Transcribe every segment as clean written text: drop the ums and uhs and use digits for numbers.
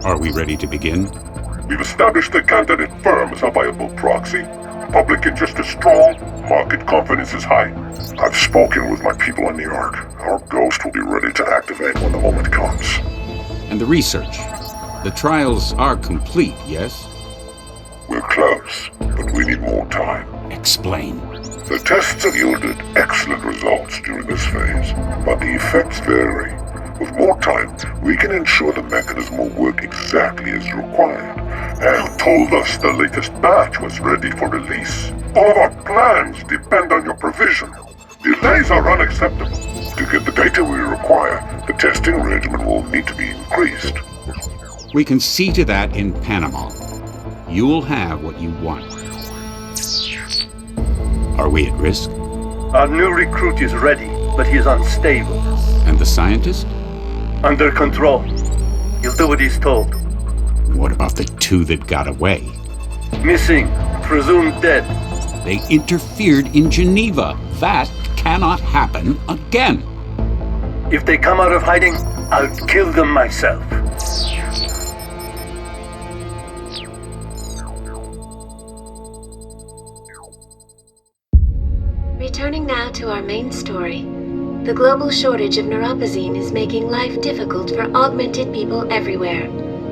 Are we ready to begin? We've established the candidate firm as a viable proxy. Public interest is strong. Market confidence is high. I've spoken with my people in New York. Our ghost will be ready to activate when the moment comes. And the research? The trials are complete, yes? We're close, but we need more time. Explain. The tests have yielded excellent results during this phase, but the effects vary. With more time, we can ensure the mechanism will work exactly as required. And you told us the latest batch was ready for release. All of our plans depend on your provision. Delays are unacceptable. To get the data we require, the testing regimen will need to be increased. We can see to that in Panama. You'll have what you want. Are we at risk? Our new recruit is ready, but he is unstable. And the scientist? Under control. He'll do what he's told. What about the two that got away? Missing. Presumed dead. They interfered in Geneva. That cannot happen again. If they come out of hiding, I'll kill them myself. Returning now to our main story. The global shortage of neuropozyne is making life difficult for augmented people everywhere.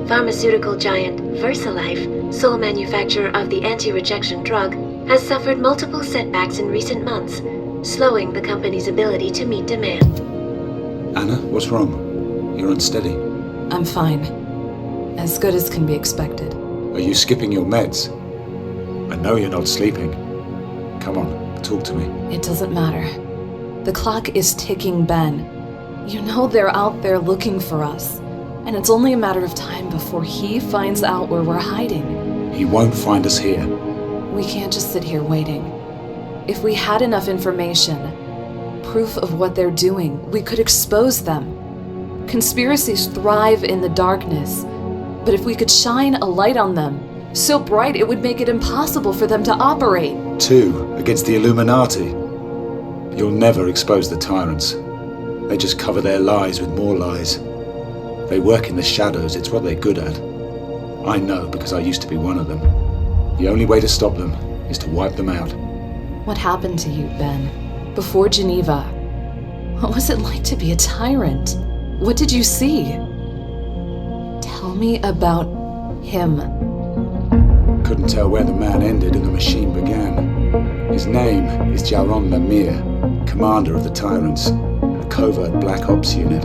Pharmaceutical giant VersaLife, sole manufacturer of the anti-rejection drug, has suffered multiple setbacks in recent months, slowing the company's ability to meet demand. Anna, what's wrong? You're unsteady. I'm fine. As good as can be expected. Are you skipping your meds? I know you're not sleeping. Come on, talk to me. It doesn't matter. The clock is ticking, Ben. You know they're out there looking for us. And it's only a matter of time before he finds out where we're hiding. He won't find us here. We can't just sit here waiting. If we had enough information, proof of what they're doing, we could expose them. Conspiracies thrive in the darkness. But if we could shine a light on them, so bright it would make it impossible for them to operate. 2 against the Illuminati. You'll never expose the tyrants. They just cover their lies with more lies. They work in the shadows, it's what they're good at. I know because I used to be one of them. The only way to stop them is to wipe them out. What happened to you, Ben? Before Geneva? What was it like to be a tyrant? What did you see? Tell me about him. Couldn't tell where the man ended and the machine began. His name is Jaron Lemire, commander of the Tyrants, a covert Black Ops unit.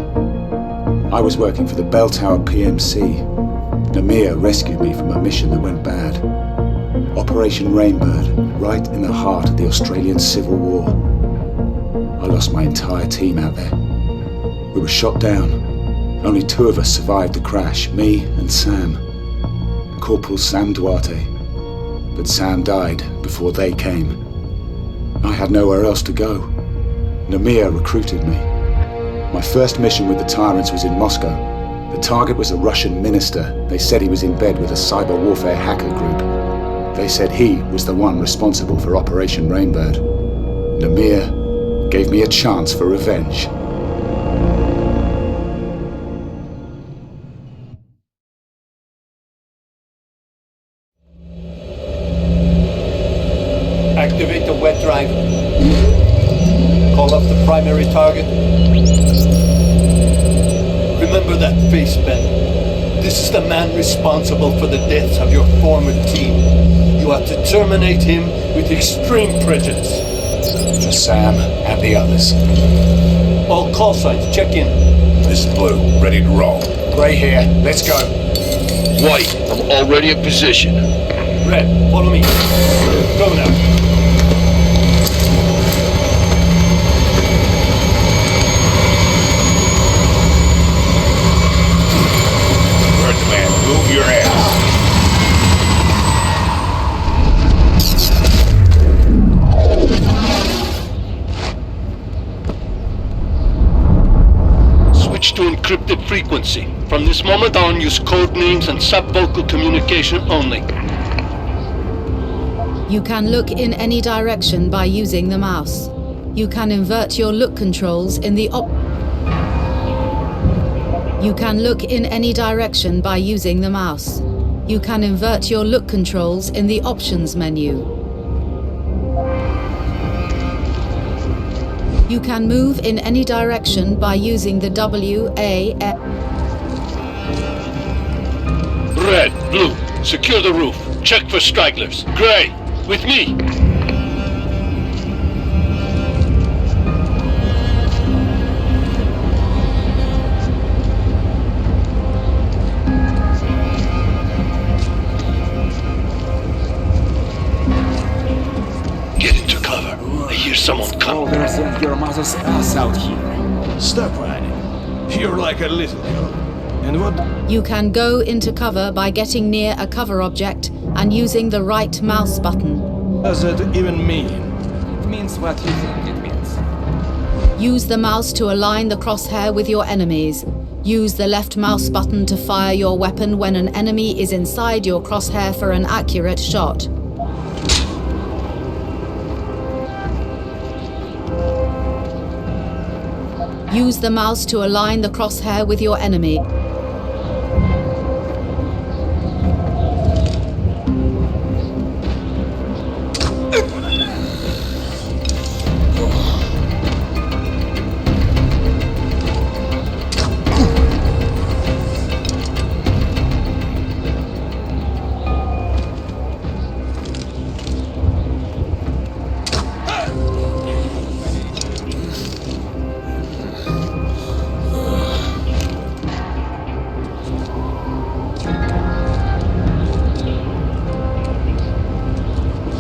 I was working for the Bell Tower PMC. Lemire rescued me from a mission that went bad. Operation Rainbird, right in the heart of the Australian Civil War. I lost my entire team out there. We were shot down. Only 2 of us survived the crash, me and Sam. Corporal Sam Duarte. But Sam died before they came. I had nowhere else to go. Lemire recruited me. My first mission with the Tyrants was in Moscow. The target was a Russian minister. They said he was in bed with a cyber warfare hacker group. They said he was the one responsible for Operation Rainbird. Lemire gave me a chance for revenge. Activate the wet drive. Call up the primary target. Remember that face, Ben. This is the man responsible for the deaths of your former team. You have to terminate him with extreme prejudice. For Sam and the others. All call signs, check in. This is Blue, ready to roll. Gray here, let's go. White, I'm already in position. Red, follow me. Go now. Move your ass. Switch to encrypted frequency. From this moment on, use code names and sub-vocal communication only. You can look in any direction by using the mouse. You can invert your look controls in the You can look in any direction by using the mouse. You can invert your look controls in the options menu. You can move in any direction by using the WASD. Red, blue, secure the roof. Check for stragglers. Gray, with me. Get into cover. I hear someone coming. Send your mother's ass out here. Stop whining. You're like a little girl. And what? You can go into cover by getting near a cover object and using the right mouse button. Does it even mean? It means what you think it means. Use the mouse to align the crosshair with your enemies. Use the left mouse button to fire your weapon when an enemy is inside your crosshair for an accurate shot. Use the mouse to align the crosshair with your enemy.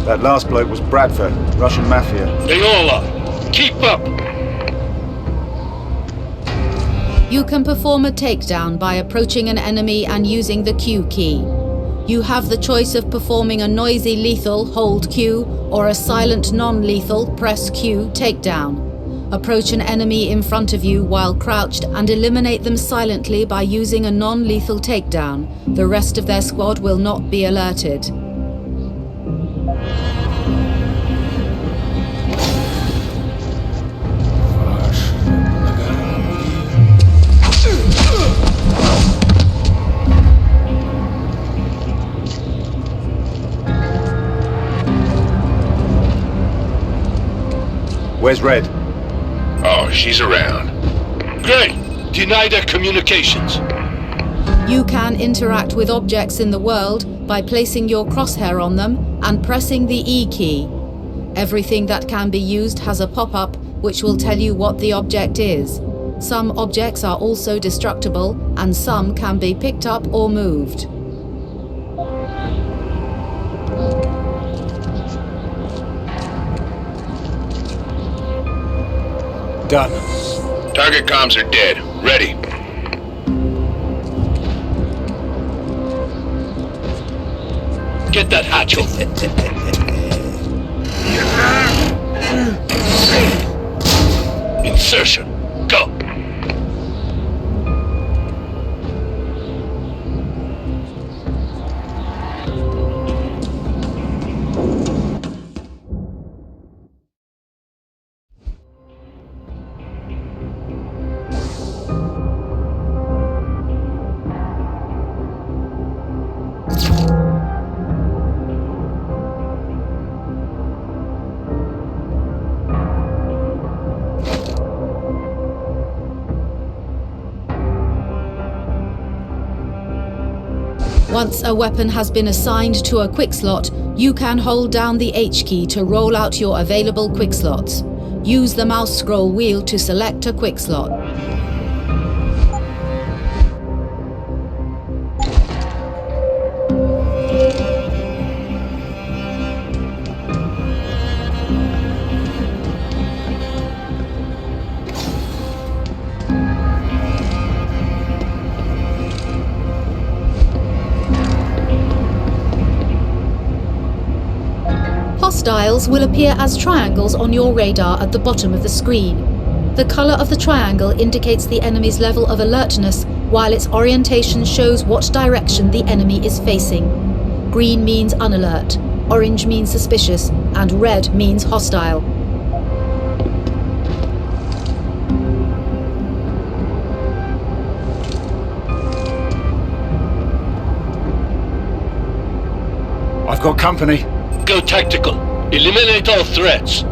That last bloke was Bradford, Russian mafia. They all are. Keep up. You can perform a takedown by approaching an enemy and using the Q key. You have the choice of performing a noisy lethal, hold Q, or a silent non-lethal, press Q, takedown. Approach an enemy in front of you while crouched and eliminate them silently by using a non-lethal takedown. The rest of their squad will not be alerted. Where's Red? Oh, she's around. Gray, deny their communications. You can interact with objects in the world by placing your crosshair on them and pressing the E key. Everything that can be used has a pop-up which will tell you what the object is. Some objects are also destructible and some can be picked up or moved. Done. Target comms are dead. Ready. Get that hatch open. Insertion. Go. Once a weapon has been assigned to a quick slot, you can hold down the H key to roll out your available quick slots. Use the mouse scroll wheel to select a quick slot. Hostiles will appear as triangles on your radar at the bottom of the screen. The color of the triangle indicates the enemy's level of alertness, while its orientation shows what direction the enemy is facing. Green means unalert, orange means suspicious, and red means hostile. I've got company. Go tactical. Eliminate all threats.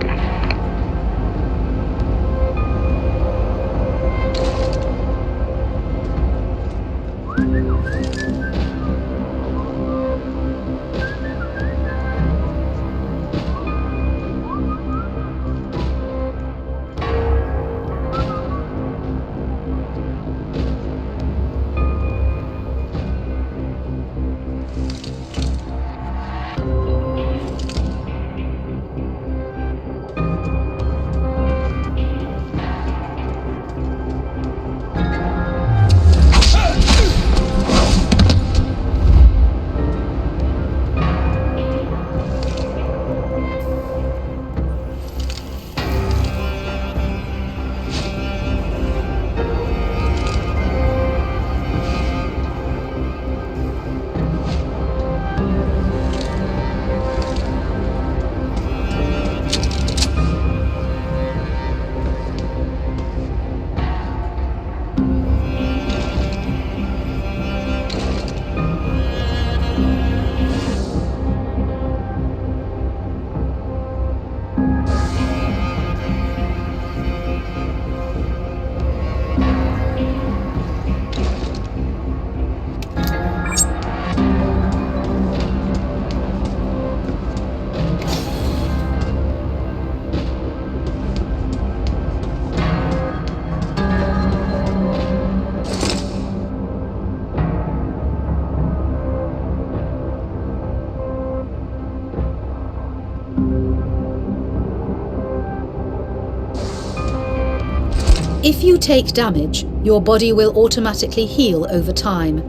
If you take damage, your body will automatically heal over time.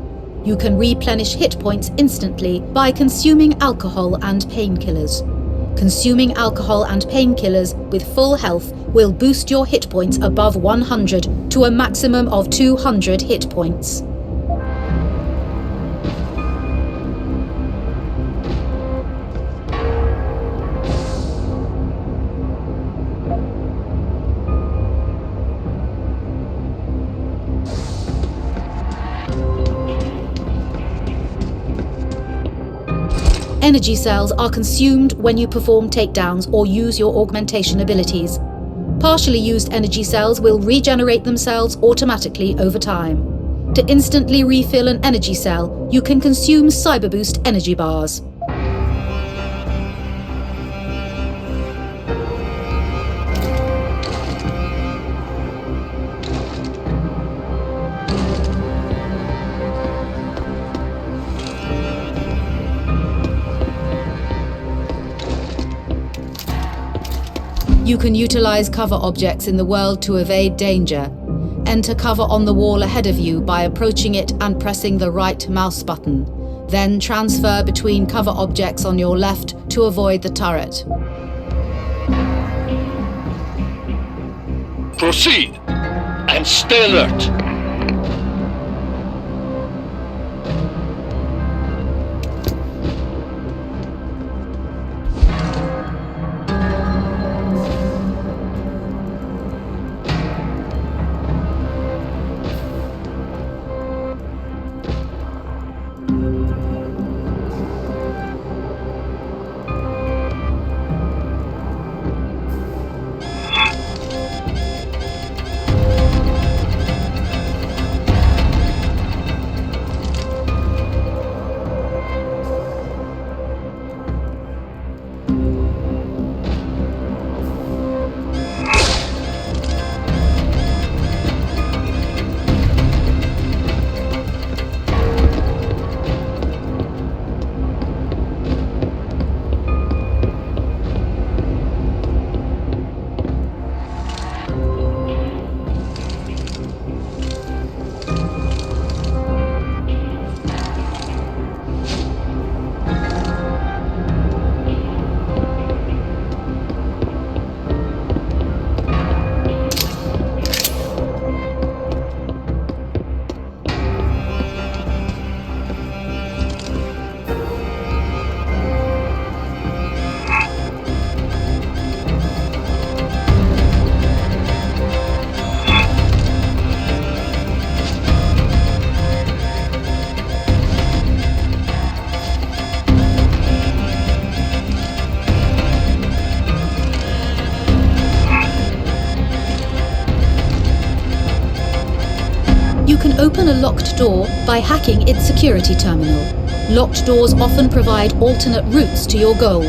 You can replenish hit points instantly by consuming alcohol and painkillers. Consuming alcohol and painkillers with full health will boost your hit points above 100 to a maximum of 200 hit points. Energy cells are consumed when you perform takedowns or use your augmentation abilities. Partially used energy cells will regenerate themselves automatically over time. To instantly refill an energy cell, you can consume Cyber Boost energy bars. You can utilize cover objects in the world to evade danger. Enter cover on the wall ahead of you by approaching it and pressing the right mouse button. Then transfer between cover objects on your left to avoid the turret. Proceed, and stay alert. open a locked door by hacking its security terminal. Locked doors often provide alternate routes to your goal.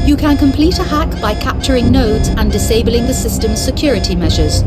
You can complete a hack by capturing nodes and disabling the system's security measures.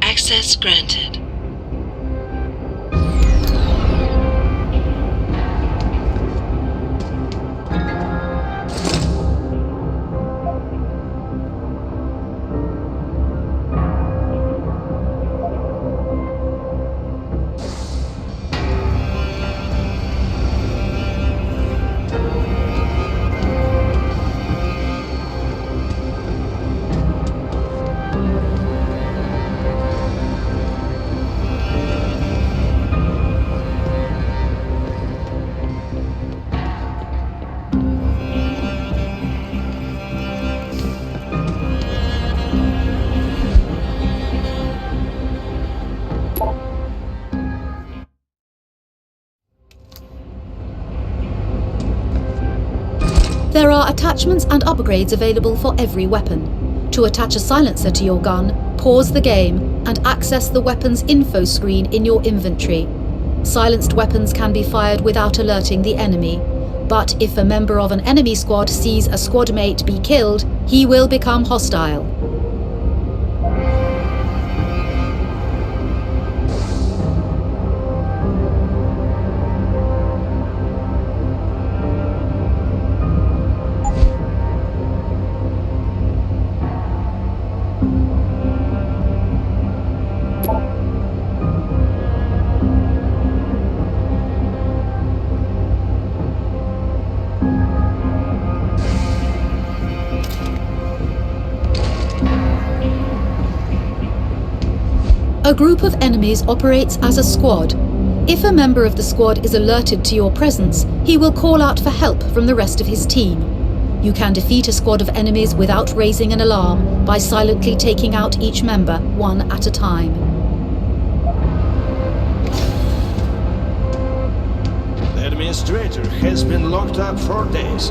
Access granted. There are attachments and upgrades available for every weapon. To attach a silencer to your gun, pause the game and access the weapon's info screen in your inventory. Silenced weapons can be fired without alerting the enemy, but if a member of an enemy squad sees a squad mate be killed, he will become hostile. A group of enemies operates as a squad. If a member of the squad is alerted to your presence, he will call out for help from the rest of his team. You can defeat a squad of enemies without raising an alarm by silently taking out each member one at a time. The administrator has been locked up for days.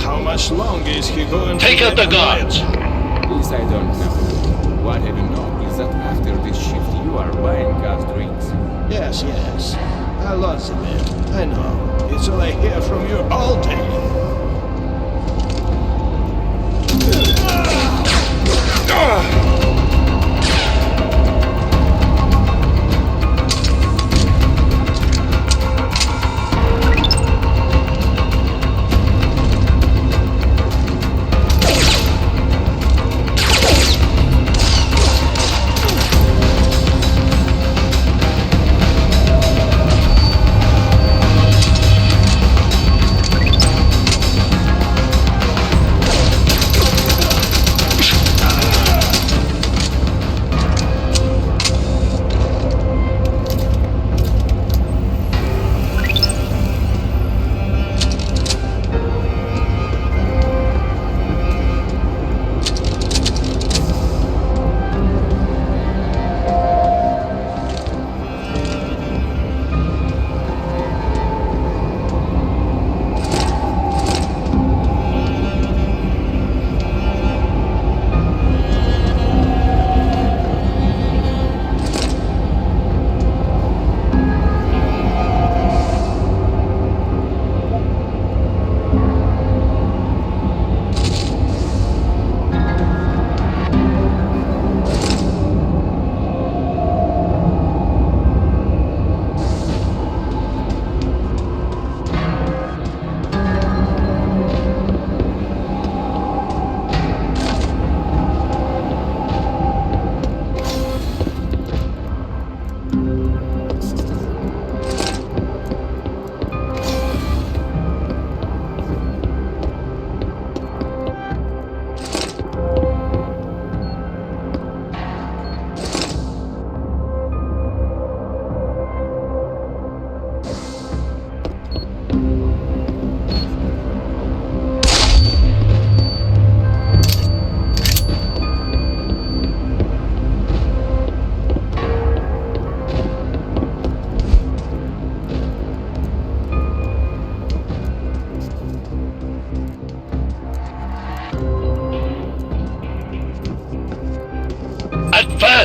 How much longer is he going to Take out the guards! This I don't know. What I do know is that after this shift you are buying gas drinks. Yes, a lot of it. I know. It's all I hear from you all day.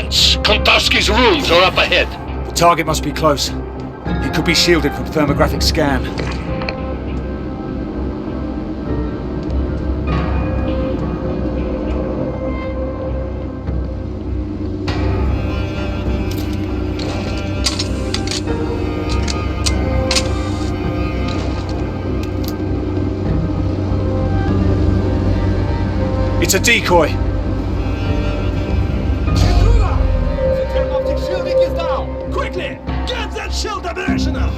distance. Kontarski's rooms are up ahead. The target must be close. He could be shielded from thermographic scan. It's a decoy. The thermoptic shielding is down! Quickly! Get that shield operational!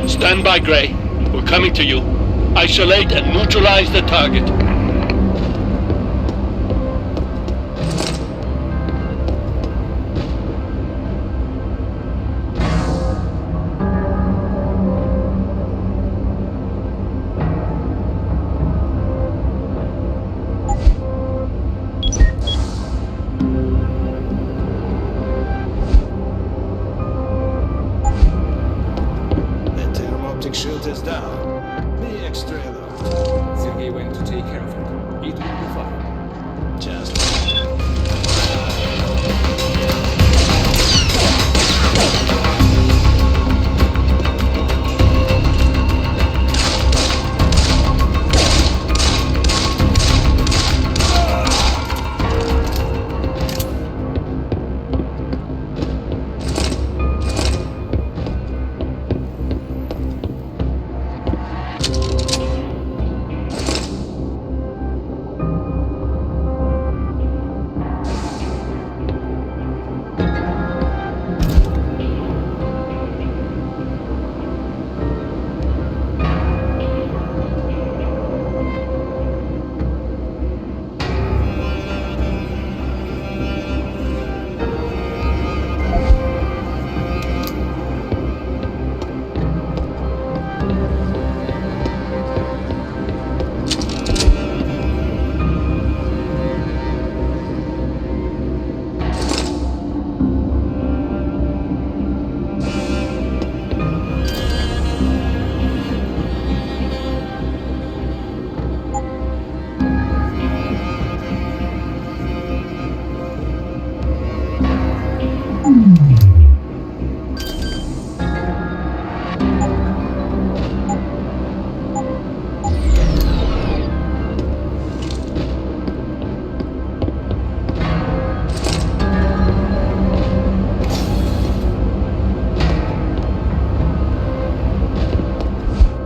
Stand by, Gray. We're coming to you. Isolate and neutralize the target. Shield is down. Be extra alert. Sergei went to take care of it. It will be fine. Just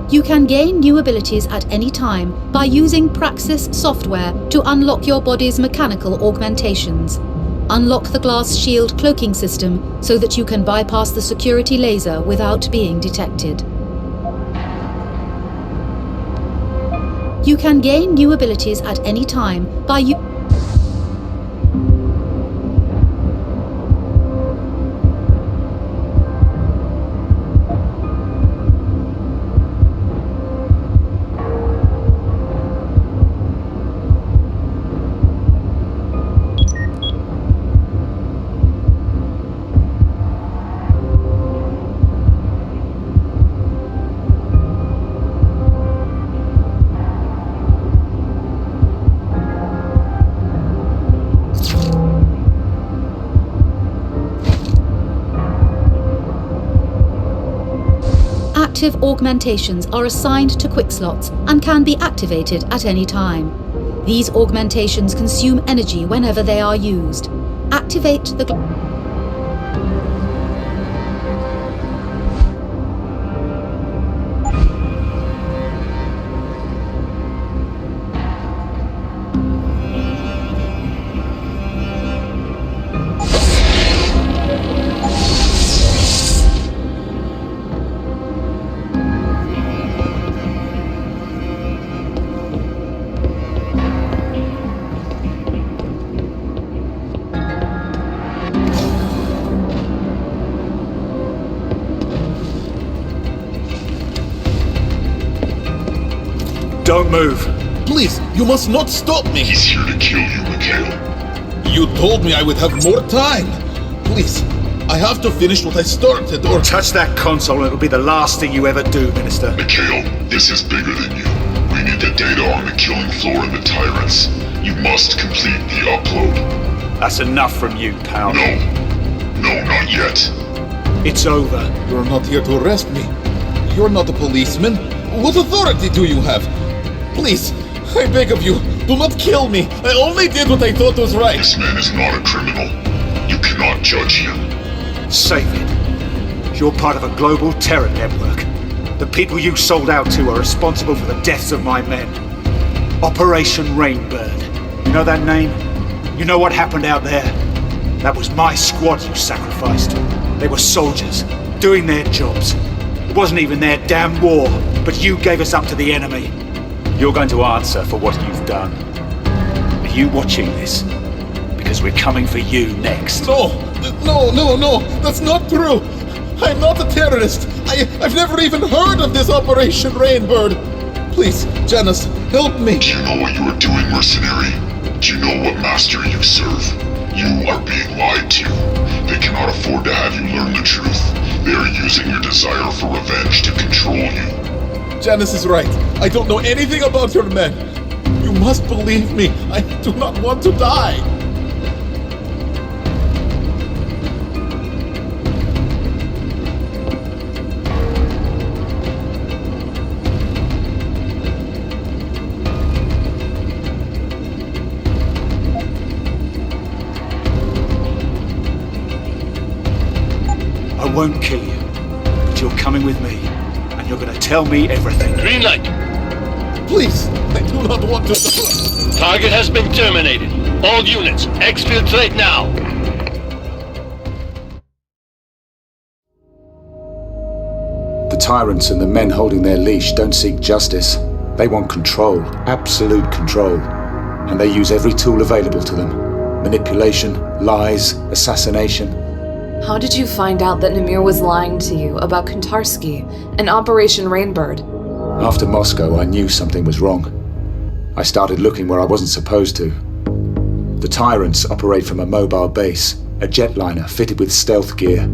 You can gain new abilities at any time by using Praxis software to unlock your body's mechanical augmentations. Unlock the glass shield cloaking system so that you can bypass the security laser without being detected. You can gain new abilities at any time by Active augmentations are assigned to quick slots and can be activated at any time. These augmentations consume energy whenever they are used. Activate the Don't move. Please, you must not stop me. He's here to kill you, Mikhail. You told me I would have more time. Please, I have to finish what I started, or... Touch that console and it'll be the last thing you ever do, Minister. Mikhail, this is bigger than you. We need the data on the killing floor and the tyrants. You must complete the upload. That's enough from you, pal. No, not yet. It's over. You're not here to arrest me. You're not a policeman. What authority do you have? Please, I beg of you, do not kill me. I only did what I thought was right. This man is not a criminal. You cannot judge him. Save it. You're part of a global terror network. The people you sold out to are responsible for the deaths of my men. Operation Rainbird. You know that name? You know what happened out there? That was my squad you sacrificed. They were soldiers, doing their jobs. It wasn't even their damn war, but you gave us up to the enemy. You're going to answer for what you've done. Are you watching this? Because we're coming for you next. No, that's not true. I'm not a terrorist. I've never even heard of this Operation Rainbird. Please, Janice, help me. Do you know what you are doing, mercenary? Do you know what master you serve? You are being lied to. They cannot afford to have you learn the truth. They are using your desire for revenge to control you. Janice is right. I don't know anything about your men. You must believe me. I do not want to die. I won't kill you, but you're coming with me. You're gonna tell me everything. Green light. Please, I do not want to... Target has been terminated. All units, exfiltrate now. The tyrants and the men holding their leash don't seek justice. They want control, absolute control. And they use every tool available to them. Manipulation, lies, assassination. How did you find out that Namir was lying to you about Kontarsky and Operation Rainbird? After Moscow, I knew something was wrong. I started looking where I wasn't supposed to. The tyrants operate from a mobile base, a jetliner fitted with stealth gear.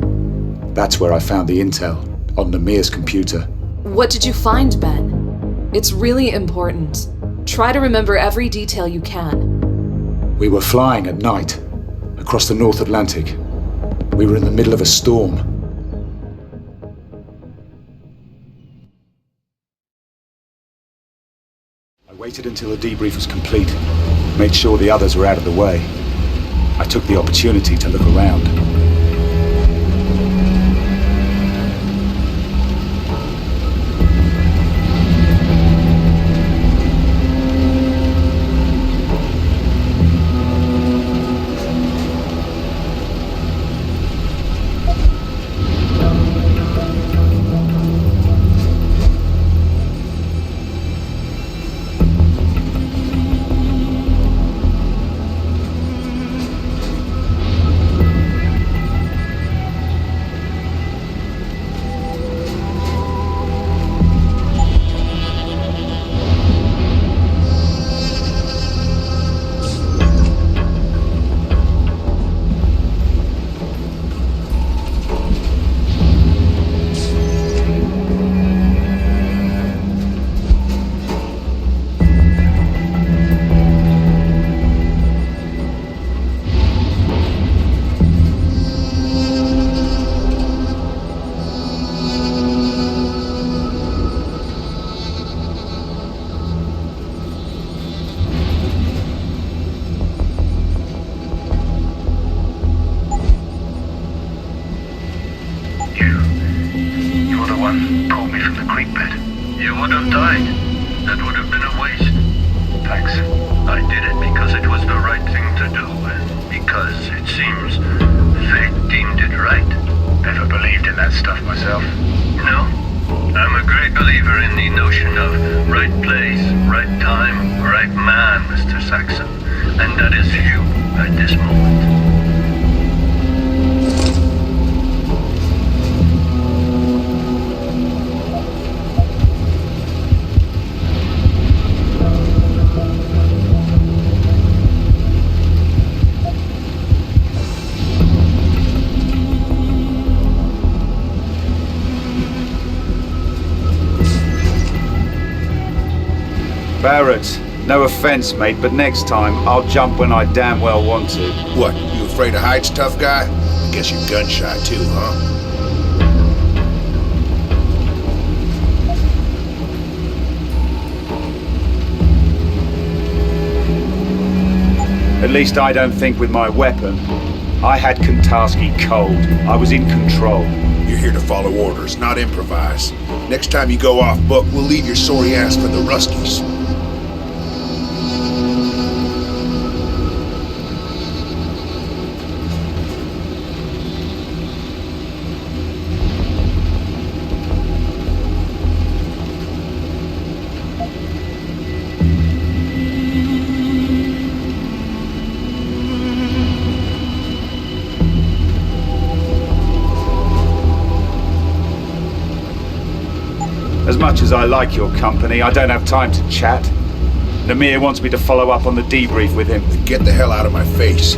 That's where I found the intel, on Namir's computer. What did you find, Ben? It's really important. Try to remember every detail you can. We were flying at night, across the North Atlantic. We were in the middle of a storm. I waited until the debrief was complete, made sure the others were out of the way. I took the opportunity to look around. You would have died. That would have been a waste. Thanks. I did it because it was the right thing to do, and because, it seems, fate deemed it right. Never believed in that stuff myself. No? I'm a great believer in the notion of right place, right time, right man, Mr. Saxon. And that is you at this moment. Barrett, no offense, mate, but next time I'll jump when I damn well want to. What, you afraid of heights, tough guy? I guess you're gun shy too, huh? At least I don't think with my weapon. I had Kentarski cold. I was in control. You're here to follow orders, not improvise. Next time you go off book, we'll leave your sorry ass for the Ruskies. As much as I like your company, I don't have time to chat. Namir wants me to follow up on the debrief with him. Get the hell out of my face.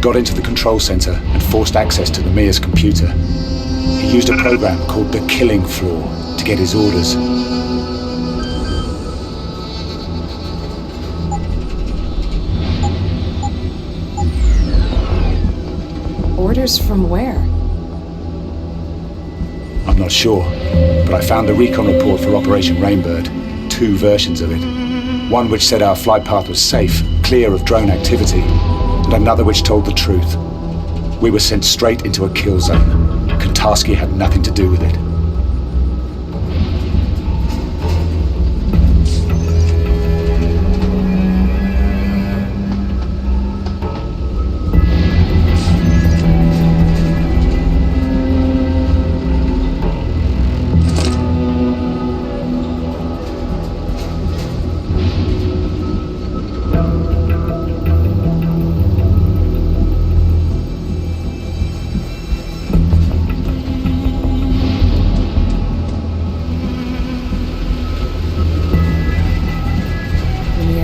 Got into the control center and forced access to the Namir's computer. He used a program called the Killing Floor to get his orders. Orders from where? I'm not sure, but I found the recon report for Operation Rainbird. 2 versions of it. One which said our flight path was safe, clear of drone activity, and another which told the truth. We were sent straight into a kill zone. Kentarski had nothing to do with it.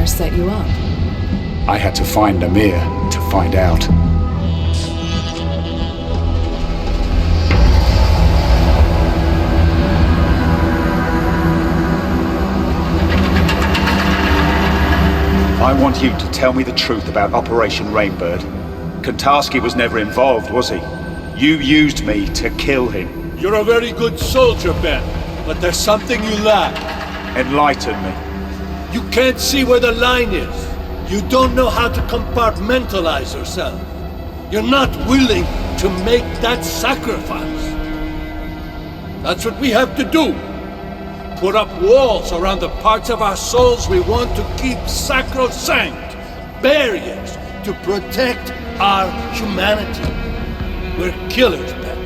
Set you up. I had to find Namir to find out. I want you to tell me the truth about Operation Rainbird. Kentarski was never involved, was he? You used me to kill him. You're a very good soldier, Ben, but there's something you lack. Enlighten me. You can't see where the line is. You don't know how to compartmentalize yourself. You're not willing to make that sacrifice. That's what we have to do. Put up walls around the parts of our souls we want to keep sacrosanct. Barriers to protect our humanity. We're killers, Ben.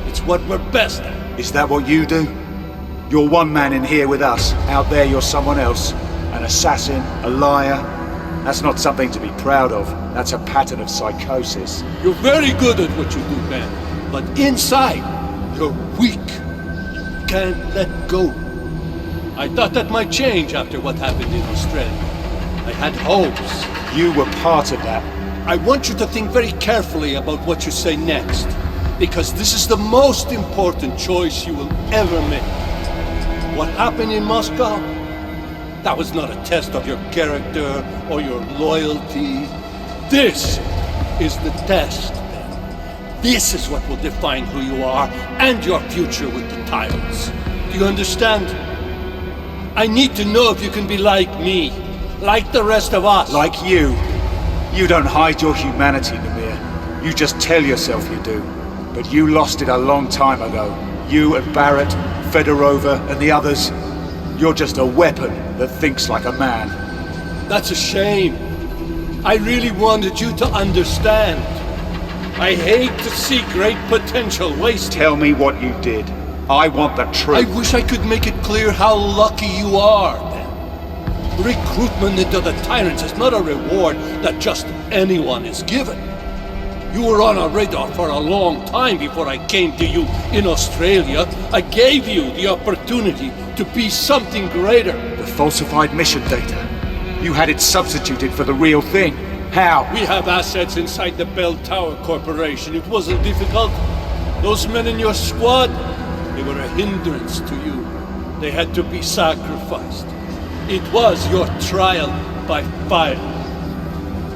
It's what we're best at. Is that what you do? You're one man in here with us. Out there you're someone else. An assassin, a liar. That's not something to be proud of. That's a pattern of psychosis. You're very good at what you do, Ben. But inside, you're weak. You can't let go. I thought that might change after what happened in Australia. I had hopes. You were part of that. I want you to think very carefully about what you say next, because this is the most important choice you will ever make. What happened in Moscow? That was not a test of your character or your loyalty. This is the test, Ben. This is what will define who you are and your future with the tyrants. Do you understand? I need to know if you can be like me, like the rest of us. Like you. You don't hide your humanity, Namir. You just tell yourself you do. But you lost it a long time ago. You and Barrett, Fedorova, and the others. You're just a weapon that thinks like a man. That's a shame. I really wanted you to understand. I hate to see great potential wasted. Tell me what you did. I want the truth. I wish I could make it clear how lucky you are, Ben. Recruitment into the Tyrants is not a reward that just anyone is given. You were on our radar for a long time before I came to you in Australia. I gave you the opportunity to be something greater. The falsified mission data. You had it substituted for the real thing. How? We have assets inside the Bell Tower Corporation. It wasn't difficult. Those men in your squad, they were a hindrance to you. They had to be sacrificed. It was your trial by fire.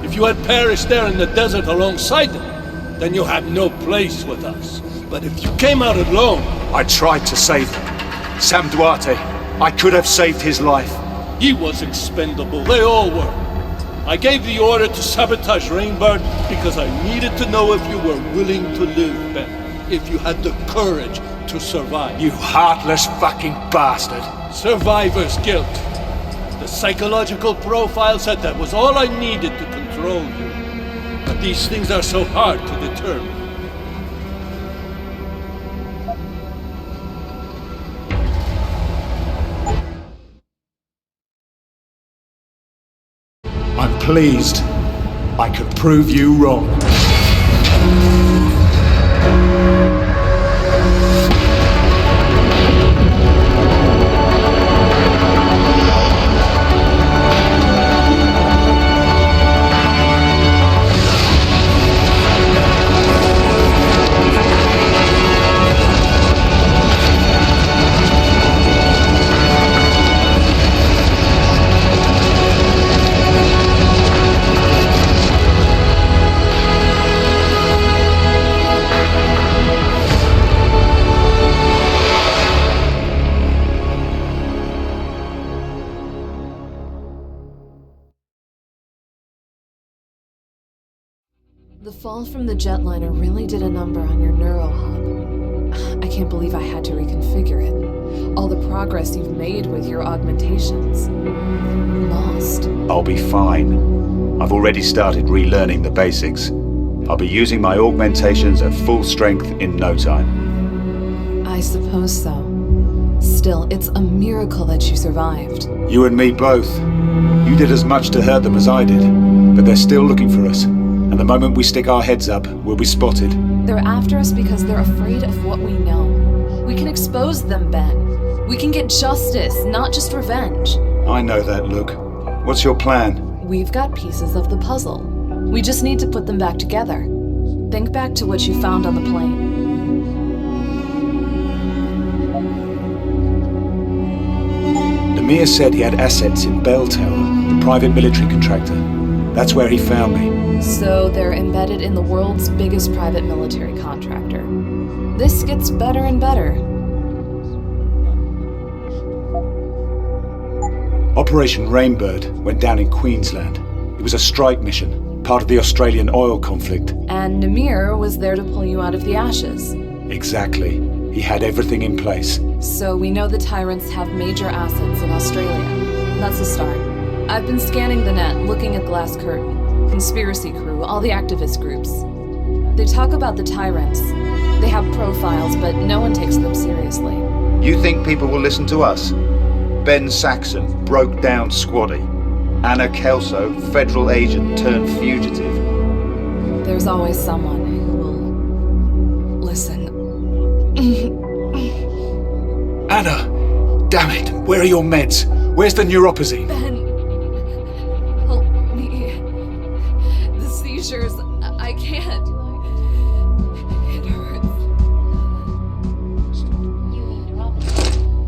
If you had perished there in the desert alongside them, then you had no place with us. But if you came out alone... I tried to save them. Sam Duarte. I could have saved his life. He was expendable. They all were. I gave the order to sabotage Rainbird because I needed to know if you were willing to live, Ben. If you had the courage to survive. You heartless fucking bastard. Survivor's guilt. The psychological profile said that was all I needed to control you. But these things are so hard to determine. I'm pleased. I could prove you wrong. The fall from the jetliner really did a number on your neural hub. I can't believe I had to reconfigure it. All the progress you've made with your augmentations. Lost. I'll be fine. I've already started relearning the basics. I'll be using my augmentations at full strength in no time. I suppose so. Still, it's a miracle that you survived. You and me both. You did as much to hurt them as I did, but they're still looking for us. And the moment we stick our heads up, we'll be spotted. They're after us because they're afraid of what we know. We can expose them, Ben. We can get justice, not just revenge. I know that, Luke. What's your plan? We've got pieces of the puzzle. We just need to put them back together. Think back to what you found on the plane. Namir said he had assets in Bell Tower, the private military contractor. That's where he found me. So they're embedded in the world's biggest private military contractor. This gets better and better. Operation Rainbird went down in Queensland. It was a strike mission, part of the Australian oil conflict. And Namir was there to pull you out of the ashes. Exactly. He had everything in place. So we know the Tyrants have major assets in Australia. That's a start. I've been scanning the net, looking at Glass Curtain, Conspiracy Crew, all the activist groups. They talk about the Tyrants. They have profiles, but no one takes them seriously. You think people will listen to us? Ben Saxon broke down Squatty. Anna Kelso, federal agent turned fugitive. There's always someone who will listen. Anna! Damn it! Where are your meds? Where's the neuropazine? Ben, help me. The seizures, I can't. It hurts.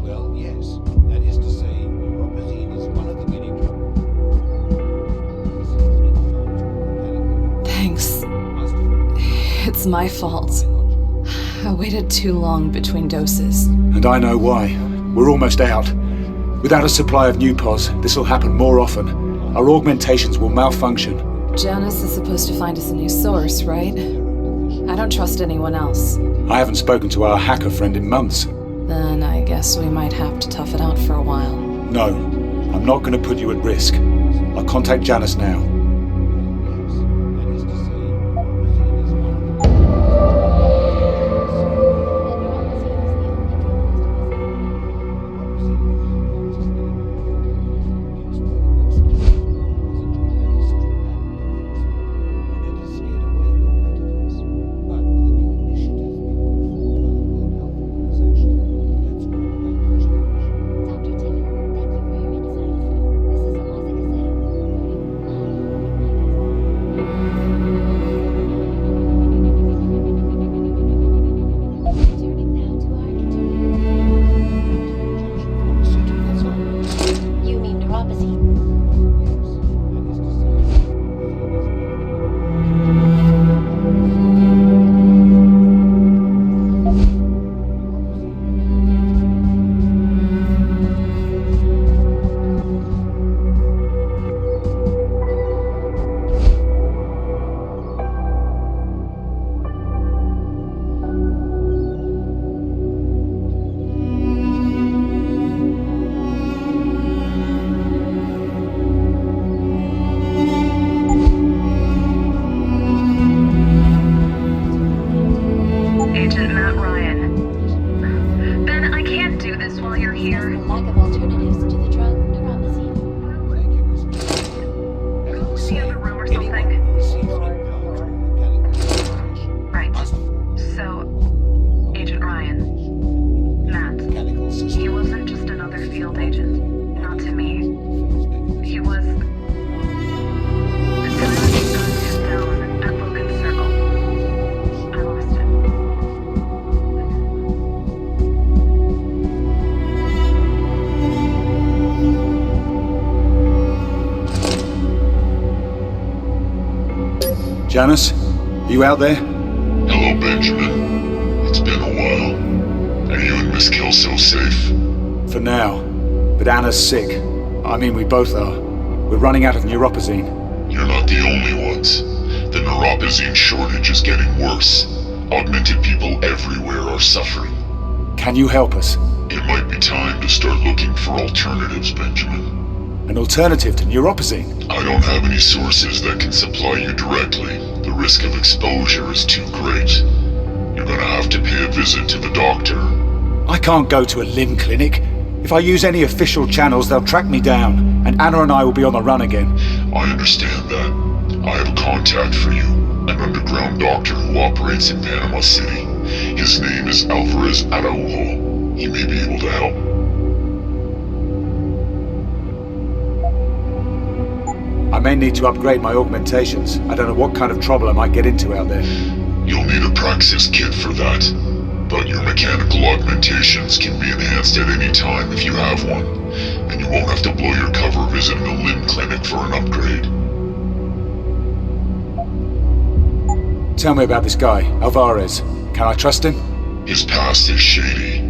Well, yes. That is to say, neuropazine is one of the many Thanks. It's my fault. I waited too long between doses. And I know why. We're almost out. Without a supply of new pos, this will happen more often. Our augmentations will malfunction. Janice is supposed to find us a new source, right? I don't trust anyone else. I haven't spoken to our hacker friend in months. Then I guess we might have to tough it out for a while. No, I'm not going to put you at risk. I'll contact Janice now. Janice, are you out there? Hello, Benjamin. It's been a while. Are you and Miss Kelso safe? For now. But Anna's sick. I mean, we both are. We're running out of neuropazine. You're not the only ones. The neuropazine shortage is getting worse. Augmented people everywhere are suffering. Can you help us? It might be time to start looking for alternatives, Benjamin. An alternative to neuropazine? I don't have any sources that can supply you directly. The risk of exposure is too great. You're gonna have to pay a visit to the doctor. I can't go to a limb clinic. If I use any official channels, they'll track me down, and Anna and I will be on the run again. I understand that. I have a contact for you, an underground doctor who operates in Panama City. His name is Alvarez Araujo. He may be able to help. I may need to upgrade my augmentations. I don't know what kind of trouble I might get into out there. You'll need a Praxis kit for that. But your mechanical augmentations can be enhanced at any time if you have one. And you won't have to blow your cover visiting a limb clinic for an upgrade. Tell me about this guy, Alvarez. Can I trust him? His past is shady.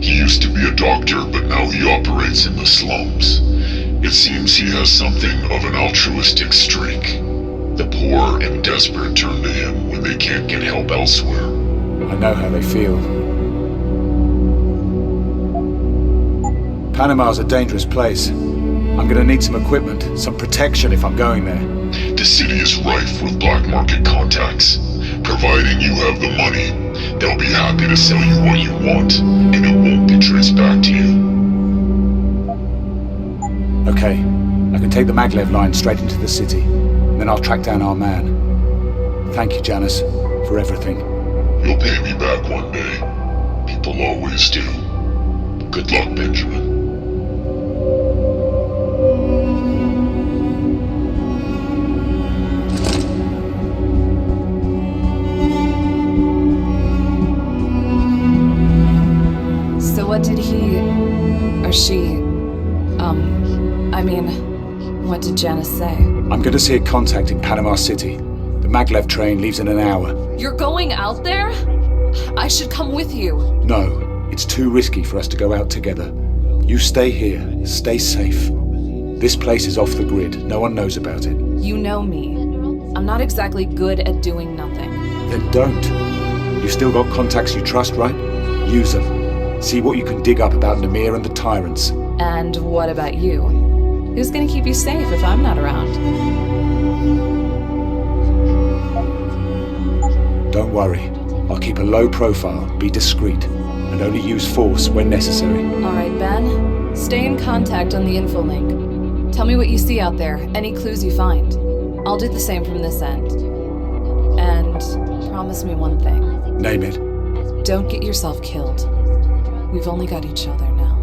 He used to be a doctor, but now he operates in the slums. It seems he has something of an altruistic streak. The poor and desperate turn to him when they can't get help elsewhere. I know how they feel. Panama's a dangerous place. I'm gonna need some equipment, some protection if I'm going there. The city is rife with black market contacts. Providing you have the money, they'll be happy to sell you what you want, and it won't be traced back to you. Okay, I can take the maglev line straight into the city, and then I'll track down our man. Thank you, Janice, for everything. You'll pay me back one day. People always do. Good luck, Benjamin. So what did he... or she... what did Janice say? I'm going to see a contact in Panama City. The maglev train leaves in an hour. You're going out there? I should come with you. No, it's too risky for us to go out together. You stay here. Stay safe. This place is off the grid. No one knows about it. You know me. I'm not exactly good at doing nothing. Then don't. You still got contacts you trust, right? Use them. See what you can dig up about Namir and the Tyrants. And what about you? Who's gonna keep you safe if I'm not around? Don't worry. I'll keep a low profile, be discreet, and only use force when necessary. Alright, Ben. Stay in contact on the info link. Tell me what you see out there, any clues you find. I'll do the same from this end. And promise me one thing. Name it. Don't get yourself killed. We've only got each other now.